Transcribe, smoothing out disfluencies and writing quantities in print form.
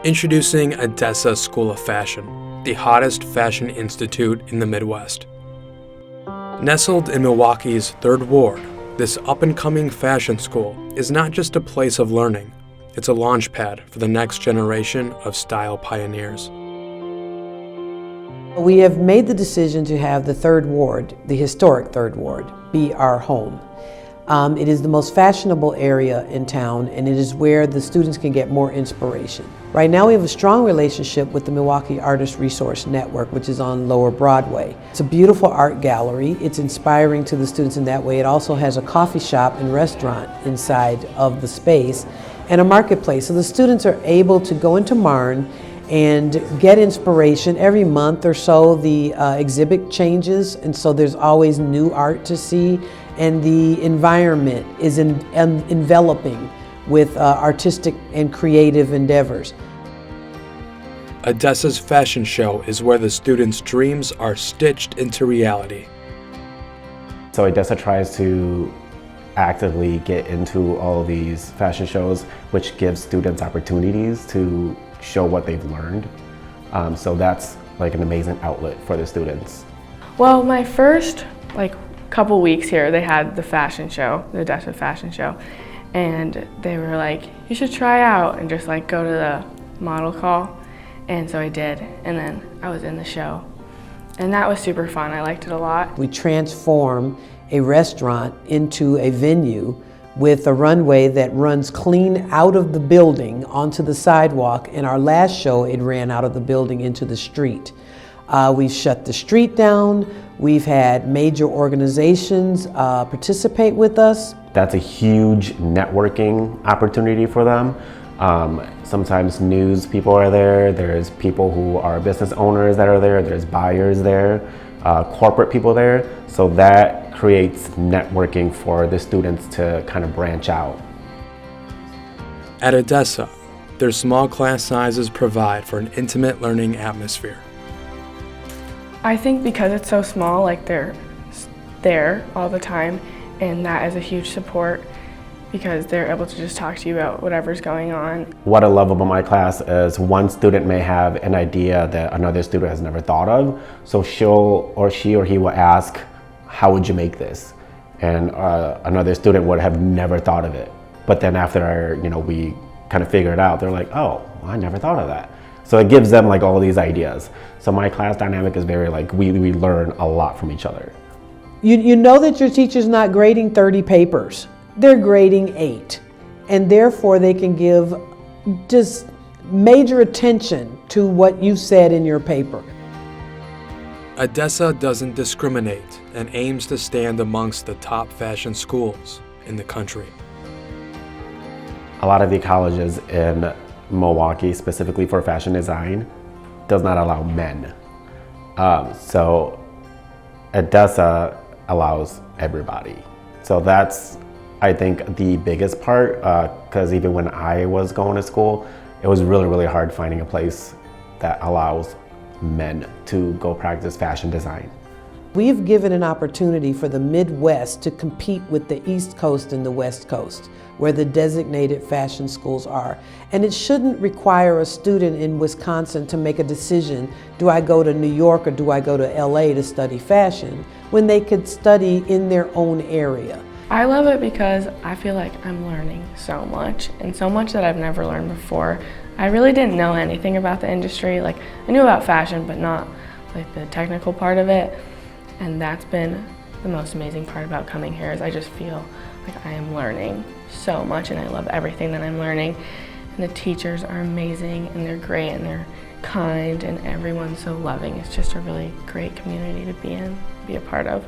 Introducing Edessa School of Fashion, the hottest fashion institute in the Midwest. Nestled in Milwaukee's 3rd Ward, this up-and-coming fashion school is not just a place of learning, it's a launchpad for the next generation of style pioneers. We have made the decision to have the 3rd Ward, the historic 3rd Ward, be our home. It is the most fashionable area in town, and it is where the students can get more inspiration. Right now we have a strong relationship with the Milwaukee Artist Resource Network, which is on Lower Broadway. It's a beautiful art gallery. It's inspiring to the students in that way. It also has a coffee shop and restaurant inside of the space and a marketplace. So the students are able to go into Marne and get inspiration. Every month or so the exhibit changes, and so there's always new art to see, and the environment is enveloping with artistic and creative endeavors. Edessa's fashion show is where the students' dreams are stitched into reality. So Edessa tries to actively get into all of these fashion shows, which gives students opportunities to show what they've learned. So that's like an amazing outlet for the students. Well, my first couple weeks here, they had the fashion show, the Edessa fashion show, and they were like, you should try out and just go to the model call. And so I did, and then I was in the show. And that was super fun, I liked it a lot. We transform a restaurant into a venue with a runway that runs clean out of the building onto the sidewalk. In our last show, it ran out of the building into the street. We've shut the street down. We've had major organizations participate with us. That's a huge networking opportunity for them. Sometimes news people are there, there's people who are business owners that are there, there's buyers there, corporate people there. So that creates networking for the students to kind of branch out. At Edessa, their small class sizes provide for an intimate learning atmosphere. I think because it's so small, they're there all the time, and that is a huge support because they're able to just talk to you about whatever's going on. What I love about my class is one student may have an idea that another student has never thought of, so she or he will ask, how would you make this? And another student would have never thought of it. But then after we kind of figure it out, they're like, oh, well, I never thought of that. So it gives them all these ideas. So my class dynamic is very we learn a lot from each other. You know that your teacher's not grading 30 papers. They're grading 8. And therefore they can give just major attention to what you said in your paper. Edessa doesn't discriminate and aims to stand amongst the top fashion schools in the country. A lot of the colleges in Milwaukee, specifically for fashion design, does not allow men. So Edessa allows everybody. So that's, I think, the biggest part, because even when I was going to school, it was really, really hard finding a place that allows men to go practice fashion design. We've given an opportunity for the Midwest to compete with the East Coast and the West Coast, where the designated fashion schools are. And it shouldn't require a student in Wisconsin to make a decision, do I go to New York or do I go to LA to study fashion, when they could study in their own area. I love it because I feel like I'm learning so much, and so much that I've never learned before. I really didn't know anything about the industry. I knew about fashion, but not the technical part of it. And that's been the most amazing part about coming here, is I just feel like I am learning so much, and I love everything that I'm learning. And the teachers are amazing, and they're great, and they're kind, and everyone's so loving. It's just a really great community to be in, be a part of.